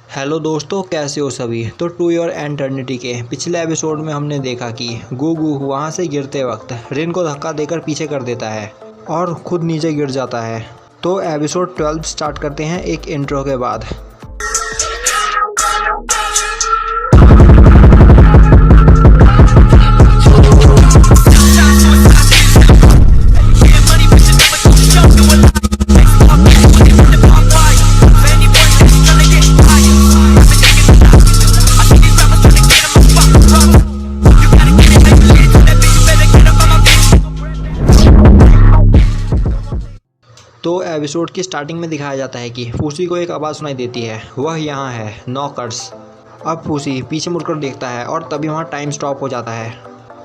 Hello दोस्तों, कैसे हो सभी। तो टू योर एटर्निटी के पिछले एपिसोड में हमने देखा कि गुगू वहां से गिरते वक्त रिन को धक्का देकर पीछे कर देता है और खुद नीचे गिर जाता है। तो एपिसोड 12 स्टार्ट करते हैं एक इंट्रो के बाद। तो एपिसोड की स्टार्टिंग में दिखाया जाता है कि फूसी को एक आवाज़ सुनाई देती है, वह यहाँ है, नॉकर्स। अब फूसी पीछे मुड़कर देखता है और तभी वहाँ टाइम स्टॉप हो जाता है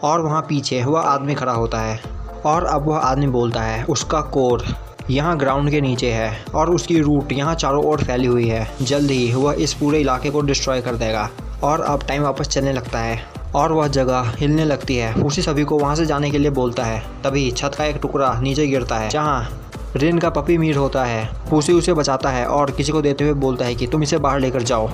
और वहाँ पीछे वह आदमी खड़ा होता है और अब वह आदमी बोलता है उसका कोर यहाँ ग्राउंड के नीचे है और उसकी रूट यहाँ चारों ओर फैली हुई है। जल्द ही वह इस पूरे इलाके को डिस्ट्रॉय कर देगा और अब टाइम वापस चलने लगता है और वह जगह हिलने लगती है। फूसी सभी को वहाँ से जाने के लिए बोलता है। तभी छत का एक टुकड़ा नीचे गिरता है जहाँ रिन का पपी मीर होता है। फूसी उसे बचाता है और किसी को देते हुए बोलता है कि तुम इसे बाहर लेकर जाओ।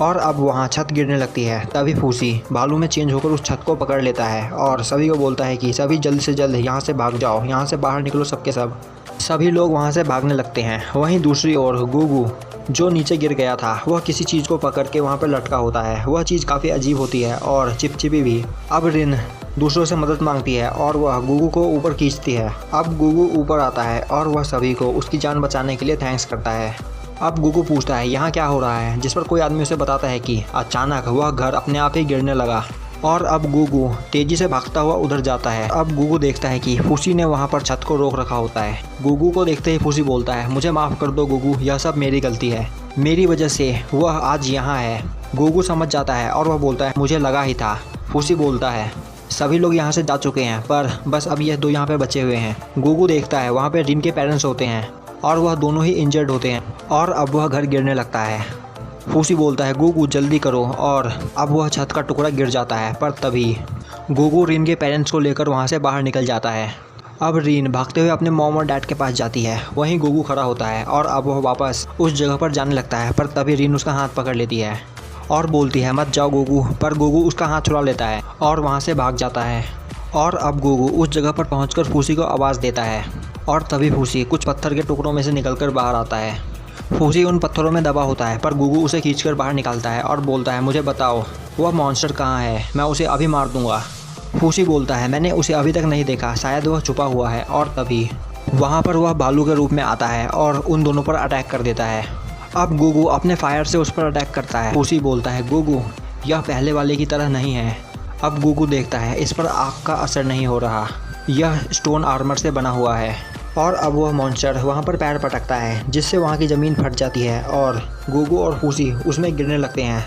और अब वहाँ छत गिरने लगती है। तभी फूसी भालू में चेंज होकर उस छत को पकड़ लेता है और सभी को बोलता है कि सभी जल्द से जल्द यहाँ से भाग जाओ, यहाँ से बाहर निकलो सबके सब। सभी लोग वहाँ से भागने लगते हैं। वहीं दूसरी ओर गुगू जो नीचे गिर गया था वह किसी चीज़ को पकड़ के वहाँ पर लटका होता है। वह चीज़ काफ़ी अजीब होती है और चिपचिपी भी। अब रिन दूसरों से मदद मांगती है और वह गुगू को ऊपर खींचती है। अब गुगू ऊपर आता है और वह सभी को उसकी जान बचाने के लिए थैंक्स करता है। अब गुगू पूछता है यहाँ क्या हो रहा है, जिस पर कोई आदमी उसे बताता है कि अचानक वह घर अपने आप ही गिरने लगा। और अब गुगू तेजी से भागता हुआ उधर जाता है। अब गुगू देखता है कि फूसी ने वहाँ पर छत को रोक रखा होता है। गुगू को देखते ही फूसी बोलता है मुझे माफ़ कर दो गुगू, यह सब मेरी गलती है, मेरी वजह से वह आज यहाँ है। गुगू समझ जाता है और वह बोलता है मुझे लगा ही था। फूसी बोलता है सभी लोग यहाँ से जा चुके हैं पर बस अब यह दो यहाँ पे बचे हुए हैं। गुगू देखता है वहाँ पे रिन के पेरेंट्स होते हैं और वह दोनों ही इंजर्ड होते हैं और अब वह घर गिरने लगता है। फूसी बोलता है गुगू जल्दी करो और अब वह छत का टुकड़ा गिर जाता है। पर तभी गुगू रिन के पेरेंट्स को लेकर वहाँ से बाहर निकल जाता है। अब रीन भागते हुए अपने मॉम और डैड के पास जाती है। वहीं गुगू खड़ा होता है और अब वह वापस उस जगह पर जाने लगता है। पर तभी रीन उसका हाथ पकड़ लेती है और बोलती है मत जाओ गुगू। पर गुगू उसका हाथ छुड़ा लेता है और वहाँ से भाग जाता है। और अब गुगू उस जगह पर पहुँचकर फूसी को आवाज़ देता है और तभी फूसी कुछ पत्थर के टुकड़ों में से निकलकर बाहर आता है। फूसी उन पत्थरों में दबा होता है पर गुगू उसे खींचकर बाहर निकालता है और बोलता है मुझे बताओ वह मॉन्स्टर कहाँ है, मैं उसे अभी मार दूंगा। फूसी बोलता है मैंने उसे अभी तक नहीं देखा, शायद वह छुपा हुआ है। और तभी वहाँ पर वह भालू के रूप में आता है और उन दोनों पर अटैक कर देता है। अब गुगू अपने फायर से उस पर अटैक करता है। फूसी बोलता है गुगू यह पहले वाले की तरह नहीं है। अब गुगू देखता है इस पर आग का असर नहीं हो रहा, यह स्टोन आर्मर से बना हुआ है। और अब वह मॉन्स्टर वहाँ पर पैर पटकता है जिससे वहाँ की ज़मीन फट जाती है और गुगू और फूसी उसमें गिरने लगते हैं।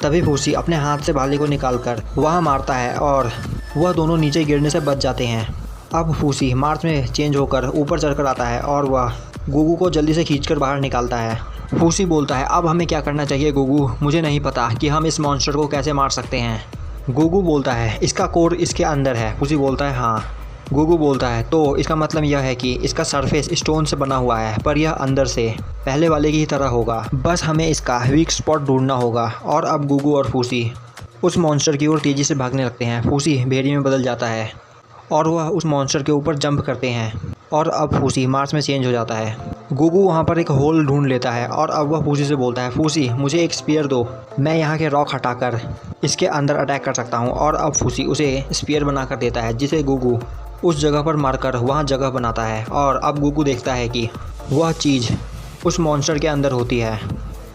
तभी फूसी अपने हाथ से भाले को निकालकर वहाँ मारता है और वह दोनों नीचे गिरने से बच जाते हैं। अब फूसी मार्च में चेंज होकर ऊपर चढ़कर आता है और वह गुगू को जल्दी से खींचकर बाहर निकालता है। फूसी बोलता है अब हमें क्या करना चाहिए गुगू, मुझे नहीं पता कि हम इस मॉन्स्टर को कैसे मार सकते हैं। गुगू बोलता है इसका कोर इसके अंदर है। फूसी बोलता है हाँ। गुगू बोलता है तो इसका मतलब यह है कि इसका सरफेस स्टोन से बना हुआ है पर यह अंदर से पहले वाले की ही तरह होगा, बस हमें इसका वीक स्पॉट ढूंढना होगा। और अब गुगू और फूसी उस मॉन्स्टर की ओर तेज़ी से भागने लगते हैं। फूसी भेड़िए में बदल जाता है और वह उस मॉन्स्टर के ऊपर जंप करते हैं और अब फूसी मार्च में चेंज हो जाता है। गुगू वहाँ पर एक होल ढूंढ लेता है और अब वह फूसी से बोलता है फूसी मुझे एक स्पीयर दो, मैं यहाँ के रॉक हटाकर इसके अंदर अटैक कर सकता हूँ। और अब फूसी उसे स्पीयर बनाकर देता है जिसे गुगू उस जगह पर मारकर वहाँ जगह बनाता है। और अब गुगू देखता है कि वह चीज़ उस मॉन्स्टर के अंदर होती है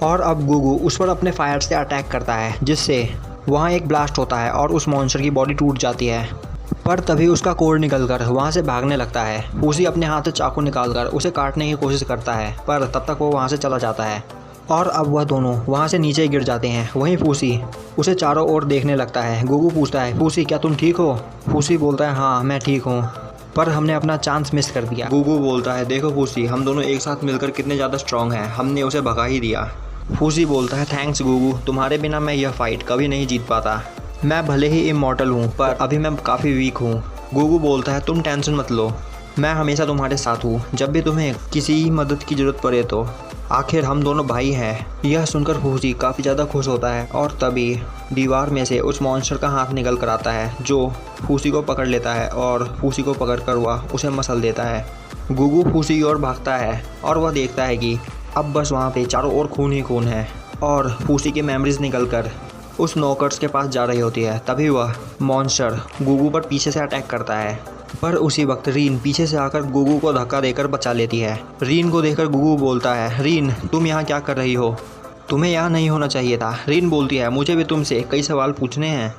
और अब गुगू उस पर अपने फायर से अटैक करता है जिससे वहाँ एक ब्लास्ट होता है और उस मॉन्स्टर की बॉडी टूट जाती है। पर तभी उसका कोर निकलकर वहाँ से भागने लगता है। फूसी अपने हाथ से चाकू निकालकर उसे काटने की कोशिश करता है पर तब तक वो वहाँ से चला जाता है और अब वह दोनों वहाँ से नीचे गिर जाते हैं। वहीं फूसी उसे चारों ओर देखने लगता है। गुगू पूछता है फूसी क्या तुम ठीक हो? फूसी बोलता है हाँ मैं ठीक हूँ, पर हमने अपना चांस मिस कर दिया। गुगू बोलता है देखो फूसी हम दोनों एक साथ मिलकर कितने ज़्यादा स्ट्रांग हैं, हमने उसे भगा ही दिया। फूसी बोलता है थैंक्स गुगू, तुम्हारे बिना मैं यह फाइट कभी नहीं जीत पाता। मैं भले ही इमॉर्टल हूँ पर अभी मैं काफ़ी वीक हूँ। गुगू बोलता है तुम टेंशन मत लो, मैं हमेशा तुम्हारे साथ हूँ, जब भी तुम्हें किसी मदद की ज़रूरत पड़े तो आखिर हम दोनों भाई हैं। यह सुनकर फूसी काफ़ी ज़्यादा खुश होता है और तभी दीवार में से उस मॉन्स्टर का हाथ निकल कर आता है जो फूसी को पकड़ लेता है और फूसी को पकड़कर वह उसे मसल देता है। गुगू फूसी की ओर भागता है और वह देखता है कि अब बस वहाँ पे चारों ओर खून ही खून है और फूसी की मेमोरीज निकलकर उस नॉकर्स के पास जा रही होती है। तभी वह मॉन्स्टर गुगू पर पीछे से अटैक करता है, पर उसी वक्त रीन पीछे से आकर गुगू को धक्का देकर बचा लेती है। रीन को देखकर गुगू बोलता है, रीन तुम यहाँ क्या कर रही हो? तुम्हें यहाँ नहीं होना चाहिए था। रीन बोलती है, मुझे भी तुमसे कई सवाल पूछने हैं,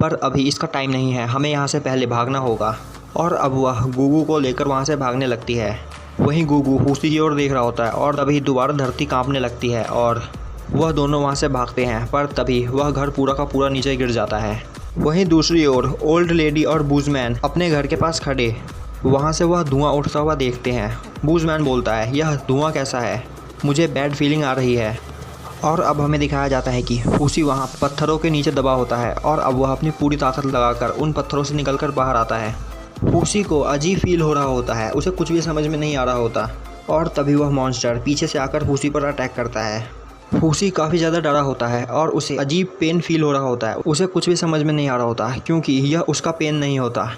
पर अभी इसका टाइम नहीं है, हमें यहाँ से पहले भागना होगा। और अब वह गुगू को लेकर वहाँ से भागने लगती है। वहीं गुगू फूसी की ओर देख रहा होता है और तभी दोबारा धरती कांपने लगती है और वह दोनों वहाँ से भागते हैं, पर तभी वह घर पूरा का पूरा नीचे गिर जाता है। वहीं दूसरी ओर ओल्ड लेडी और बूजमैन अपने घर के पास खड़े वहाँ से वह धुआं उठता हुआ देखते हैं। बूजमैन बोलता है, यह धुआं कैसा है? मुझे बैड फीलिंग आ रही है। और अब हमें दिखाया जाता है कि फूसी वहाँ पत्थरों के नीचे दबा होता है और अब वह अपनी पूरी ताकत लगाकर उन पत्थरों से निकलकर बाहर आता है। फूसी को अजीब फील हो रहा होता है, उसे कुछ भी समझ में नहीं आ रहा होता और तभी वह मॉन्स्टर पीछे से आकर फूसी पर अटैक करता है। फूसी काफ़ी ज़्यादा डरा होता है और उसे अजीब पेन फील हो रहा होता है, उसे कुछ भी समझ में नहीं आ रहा होता क्योंकि यह उसका पेन नहीं होता।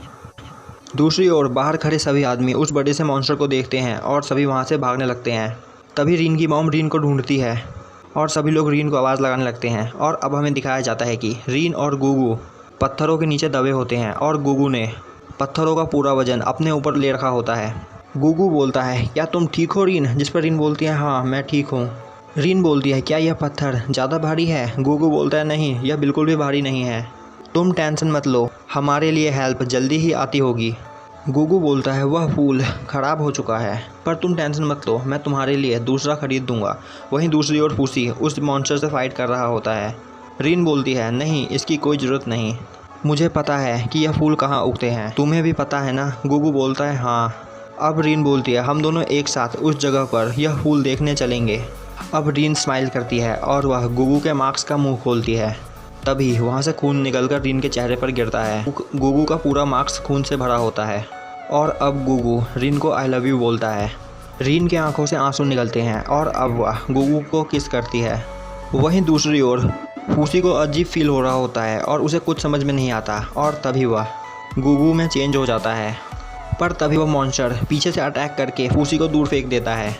दूसरी ओर बाहर खड़े सभी आदमी उस बड़े से मॉन्स्टर को देखते हैं और सभी वहाँ से भागने लगते हैं। तभी रीन की मॉम रीन को ढूंढती है और सभी लोग रीन को आवाज़ लगाने लगते हैं। और अब हमें दिखाया जाता है कि रीन और गुगू पत्थरों के नीचे दबे होते हैं और गुगू ने पत्थरों का पूरा वजन अपने ऊपर ले रखा होता है। गुगू बोलता है, क्या तुम ठीक हो रीन? जिस पर रीन बोलती है, हाँ मैं ठीक हूँ। रीन बोलती है, क्या यह पत्थर ज़्यादा भारी है? गुगू बोलता है, नहीं यह बिल्कुल भी भारी नहीं है, तुम टेंशन मत लो, हमारे लिए हेल्प जल्दी ही आती होगी। गुगू बोलता है, वह फूल ख़राब हो चुका है, पर तुम टेंशन मत लो, मैं तुम्हारे लिए दूसरा खरीद दूंगा। वहीं दूसरी ओर फूसी उस मॉन्स्टर से फाइट कर रहा होता है। रीन बोलती है, नहीं इसकी कोई ज़रूरत नहीं, मुझे पता है कि यह फूल कहाँ उगते हैं, तुम्हें भी पता है ना? गुगू बोलता है, हाँ। अब रीन बोलती है, हम दोनों एक साथ उस जगह पर यह फूल देखने चलेंगे। अब रीन स्माइल करती है और वह गुगू के मास्क का मुंह खोलती है। तभी वहाँ से खून निकलकर रीन के चेहरे पर गिरता है। गुगू का पूरा मास्क खून से भरा होता है और अब गुगू रीन को आई लव यू बोलता है। रीन की आंखों से आंसू निकलते हैं और अब वह गुगू को किस करती है। वहीं दूसरी ओर फूसी को अजीब फील हो रहा होता है और उसे कुछ समझ में नहीं आता और तभी वह गुगू में चेंज हो जाता है, पर तभी वह मॉन्स्टर पीछे से अटैक करके फूसी को दूर फेंक देता है।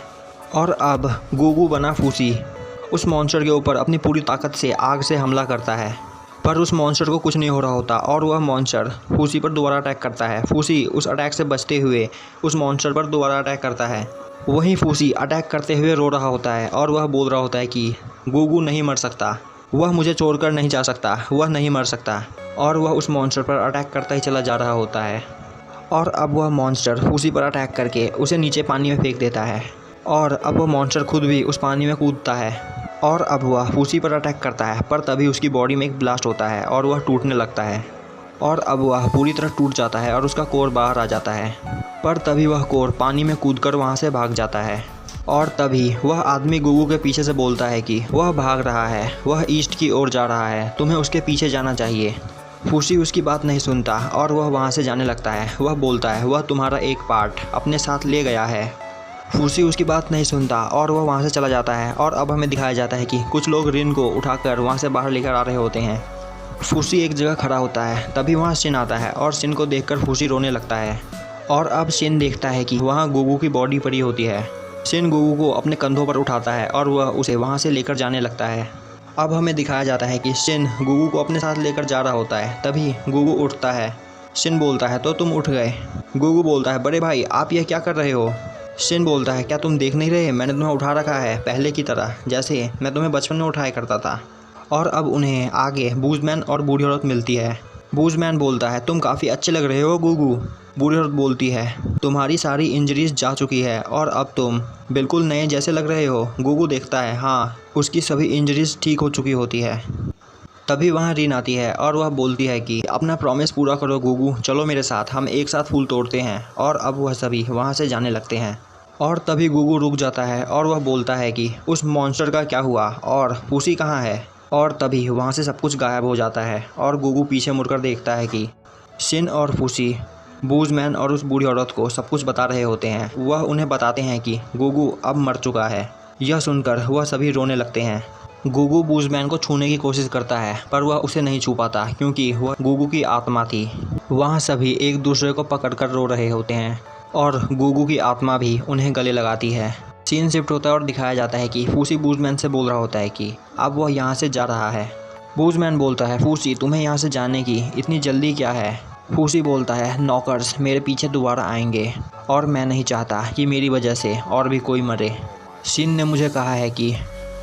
और अब गुगू बना फूसी उस मॉन्स्टर के ऊपर अपनी पूरी ताकत से आग से हमला करता है, पर उस मॉन्स्टर को कुछ नहीं हो रहा होता और वह मॉन्स्टर फूसी पर दोबारा अटैक करता है। फूसी उस अटैक से बचते हुए उस मॉन्स्टर पर दोबारा अटैक करता है। वहीं फूसी अटैक करते हुए रो रहा होता है और वह बोल रहा होता है कि गुगू नहीं मर सकता, वह मुझे छोड़कर नहीं जा सकता, वह नहीं मर सकता। और वह उस मॉन्स्टर पर अटैक करता ही चला जा रहा होता है। और अब वह मॉन्स्टर फूसी पर अटैक करके उसे नीचे पानी में फेंक देता है और अब वह मॉन्स्टर खुद भी उस पानी में कूदता है और अब वह फूसी पर अटैक करता है, पर तभी उसकी बॉडी में एक ब्लास्ट होता है और वह टूटने लगता है और अब वह पूरी तरह टूट जाता है और उसका कोर बाहर आ जाता है, पर तभी वह कोर पानी में कूदकर वहाँ से भाग जाता है। और तभी वह आदमी गुगू के पीछे से बोलता है कि वह भाग रहा है, वह ईस्ट की ओर जा रहा है, तुम्हें उसके पीछे जाना चाहिए। फूसी उसकी बात नहीं सुनता और वह वहाँ से जाने लगता है। वह बोलता है, वह तुम्हारा एक पार्ट अपने साथ ले गया है। फूसी उसकी बात नहीं सुनता और वह वहाँ से चला जाता है। और अब हमें दिखाया जाता है कि कुछ लोग रिन को उठाकर वहाँ से बाहर लेकर आ रहे होते हैं। फूसी एक जगह खड़ा होता है, तभी वहाँ शिन आता है और शिन को देखकर फूसी रोने लगता है। और अब शिन देखता है कि वहाँ गुगू की बॉडी पड़ी होती है। शिन गुगू को अपने कंधों पर उठाता है और वह उसे वहाँ से लेकर जाने लगता है। अब हमें दिखाया जाता है कि शिन गुगू को अपने साथ लेकर जा रहा होता है। तभी गुगू उठता है। शिन बोलता है, तो तुम उठ गए? गुगू बोलता है, बड़े भाई आप यह क्या कर रहे हो? शिन बोलता है, क्या तुम देख नहीं रहे, मैंने तुम्हें उठा रखा है पहले की तरह, जैसे मैं तुम्हें बचपन में उठाया करता था। और अब उन्हें आगे बूजमैन और बूढ़ी औरत मिलती है। बूजमैन बोलता है, तुम काफ़ी अच्छे लग रहे हो गुगू। बूढ़ी औरत बोलती है, तुम्हारी सारी इंजरीज जा चुकी है और अब तुम बिल्कुल नए जैसे लग रहे हो। गुगू देखता है, हाँ उसकी सभी इंजरीज ठीक हो चुकी होती है। तभी वहाँ रीन आती है और वह बोलती है कि अपना प्रॉमिस पूरा करो गुगू, चलो मेरे साथ, हम एक साथ फूल तोड़ते हैं। और अब वह सभी वहाँ से जाने लगते हैं। और तभी गुगू रुक जाता है और वह बोलता है कि उस मॉन्स्टर का क्या हुआ और फूसी कहाँ है। और तभी वहाँ से सब कुछ गायब हो जाता है और गुगू पीछे मुड़कर देखता है कि शिन और फूसी बूजमैन और उस बूढ़ी औरत को सब कुछ बता रहे होते हैं। वह उन्हें बताते हैं कि गुगू अब मर चुका है यह सुनकर वह सभी रोने लगते हैं। गुगू बूज़मैन को छूने की कोशिश करता है पर वह उसे नहीं छू पाता क्योंकि वह गुगू की आत्मा थी। वहाँ सभी एक दूसरे को पकड़कर रो रहे होते हैं और गुगू की आत्मा भी उन्हें गले लगाती है। सीन शिफ्ट होता है और दिखाया जाता है कि फूसी बूज़मैन से बोल रहा होता है कि अब वह यहाँ से जा रहा है। बूज़मैन बोलता है, फूसी तुम्हें यहाँ से जाने की इतनी जल्दी क्या है? फूसी बोलता है, नॉकर्स मेरे पीछे दोबारा आएंगे और मैं नहीं चाहता कि मेरी वजह से और भी कोई मरे। शिन ने मुझे कहा है कि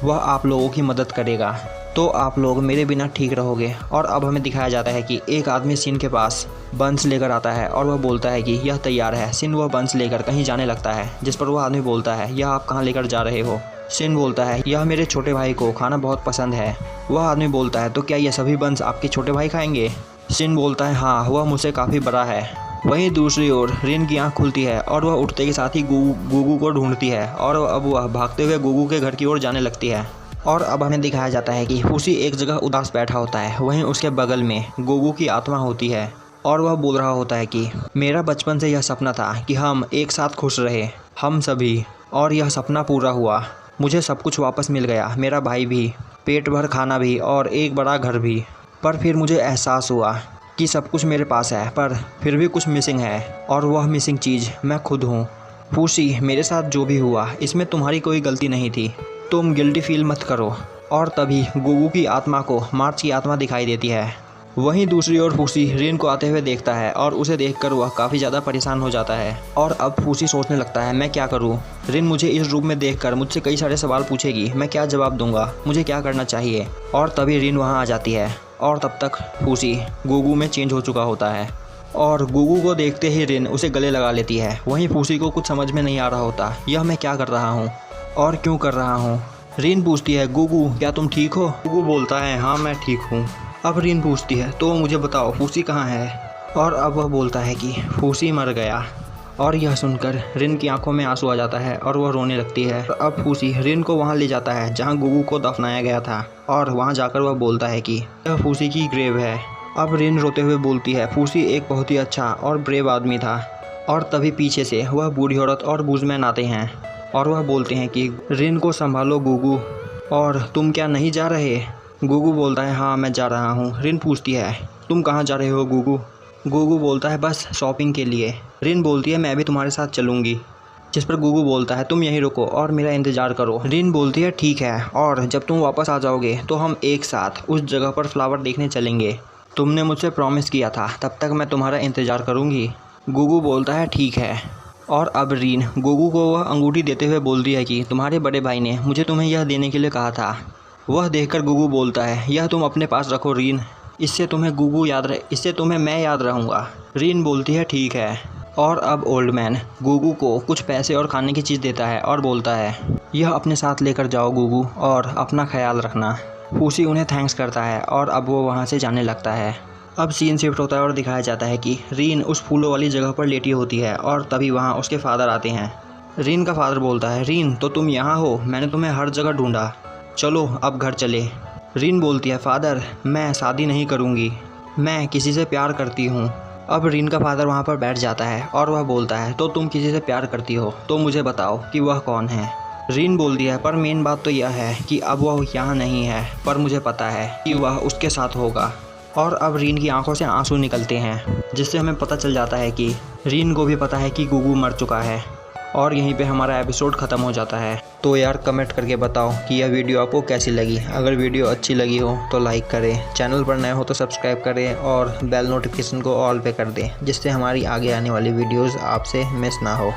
वह आप लोगों की मदद करेगा, तो आप लोग मेरे बिना ठीक रहोगे। और अब हमें दिखाया जाता है कि एक आदमी शिन के पास बंस लेकर आता है और वह बोलता है कि यह तैयार है। शिन वह बंस लेकर कहीं जाने लगता है, जिस पर वह आदमी बोलता है, यह आप कहाँ लेकर जा रहे हो? शिन बोलता है, यह मेरे छोटे भाई को खाना बहुत पसंद है। वह आदमी बोलता है, तो क्या यह सभी बंस आपके छोटे भाई खाएंगे? शिन बोलता है, हाँ, वह मुझसे काफ़ी बड़ा है। वहीं दूसरी ओर रिन की आंख खुलती है और वह उठते के साथ ही गुगू को ढूंढती है और अब वह भागते हुए गुगू के घर की ओर जाने लगती है। और अब हमें दिखाया जाता है कि फूसी एक जगह उदास बैठा होता है। वहीं उसके बगल में गुगू की आत्मा होती है और वह बोल रहा होता है कि मेरा बचपन से यह सपना था कि हम एक साथ खुश रहे, हम सभी, और यह सपना पूरा हुआ। मुझे सब कुछ वापस मिल गया, मेरा भाई भी, पेट भर खाना भी और एक बड़ा घर भी। पर फिर मुझे एहसास हुआ कि सब कुछ मेरे पास है पर फिर भी कुछ मिसिंग है और वह मिसिंग चीज़ मैं खुद हूँ। फूसी, मेरे साथ जो भी हुआ इसमें तुम्हारी कोई गलती नहीं थी, तुम गिल्टी फील मत करो। और तभी गुगू की आत्मा को मार्च की आत्मा दिखाई देती है। वहीं दूसरी ओर फूसी रिन को आते हुए देखता है और उसे देखकर वह काफ़ी ज़्यादा परेशान हो जाता है। और अब फूसी सोचने लगता है, मैं क्या करूं? रिन मुझे इस रूप में देखकर मुझसे कई सारे सवाल पूछेगी, मैं क्या जवाब दूंगा? मुझे क्या करना चाहिए? और तभी रिन वहां आ जाती है और तब तक फूसी गुगू में चेंज हो चुका होता है और गुगू को देखते ही रिन उसे गले लगा लेती है। वहीं फूसी को कुछ समझ में नहीं आ रहा होता, यह मैं क्या कर रहा हूँ और क्यों कर रहा हूँ। रिन पूछती है, गुगू क्या तुम ठीक हो? गुगू बोलता है, हाँ मैं ठीक हूँ। अब रिन पूछती है, तो मुझे बताओ फूसी कहाँ है? और अब वह बोलता है कि फूसी मर गया। और यह सुनकर रिन की आंखों में आंसू आ जाता है और वह रोने लगती है। अब फूसी रिन को वहाँ ले जाता है जहाँ गुगू को दफनाया गया था और वहाँ जाकर वह बोलता है कि यह फूसी की ग्रेव है। अब रिन रोते हुए बोलती है, फूसी एक बहुत ही अच्छा और ब्रेव आदमी था। और तभी पीछे से वह बूढ़ी औरत और बूज़मैन आते हैं और वह बोलते हैं कि रिन को संभालो गुगू, और तुम क्या नहीं जा रहे? गुगू बोलता है, हाँ मैं जा रहा हूँ। रिन पूछती है, तुम कहाँ जा रहे हो गुगू? गुगू बोलता है, बस शॉपिंग के लिए। रिन बोलती है, मैं भी तुम्हारे साथ चलूँगी। जिस पर गुगू बोलता है, तुम यहीं रुको और मेरा इंतज़ार करो। रिन बोलती है, ठीक है, और जब तुम वापस आ जाओगे तो हम एक साथ उस जगह पर फ्लावर देखने चलेंगे। तुमने मुझसे प्रॉमिस किया था, तब तक मैं तुम्हारा इंतज़ार करूँगी। गुगू बोलता है, ठीक है। और अब रिन गुगू को वह अंगूठी देते हुए बोलती है कि तुम्हारे बड़े भाई ने मुझे तुम्हें यह देने के लिए कहा था। वह देखकर गुगू बोलता है, यह तुम अपने पास रखो रिन, इससे तुम्हें मैं याद रहूँगा। रिन बोलती है, ठीक है। और अब ओल्ड मैन गुगू को कुछ पैसे और खाने की चीज़ देता है और बोलता है, यह अपने साथ लेकर जाओ गुगू और अपना ख्याल रखना। फूसी उन्हें थैंक्स करता है और अब वो वहाँ से जाने लगता है। अब सीन शिफ्ट होता है और दिखाया जाता है कि रिन उस फूलों वाली जगह पर लेटी होती है और तभी वहाँ उसके फादर आते हैं। रिन का फादर बोलता है, रिन तो तुम यहाँ हो, मैंने तुम्हें हर जगह ढूंढा, चलो अब घर चले। रिन बोलती है, फादर मैं शादी नहीं करूँगी, मैं किसी से प्यार करती हूँ। अब रिन का फादर वहाँ पर बैठ जाता है और वह बोलता है, तो तुम किसी से प्यार करती हो तो मुझे बताओ कि वह कौन है। रिन बोलती है, पर मेन बात तो यह है कि अब वह यहाँ नहीं है, पर मुझे पता है कि वह उसके साथ होगा। और अब रिन की आंखों से आंसू निकलते हैं, जिससे हमें पता चल जाता है कि रिन को भी पता है कि गुगू मर चुका है। और यहीं पे हमारा एपिसोड ख़त्म हो जाता है। तो यार कमेंट करके बताओ कि यह वीडियो आपको कैसी लगी। अगर वीडियो अच्छी लगी हो तो लाइक करें, चैनल पर नए हो तो सब्सक्राइब करें और बेल नोटिफिकेशन को ऑल पे कर दें, जिससे हमारी आगे आने वाली वीडियोज़ आपसे मिस ना हो।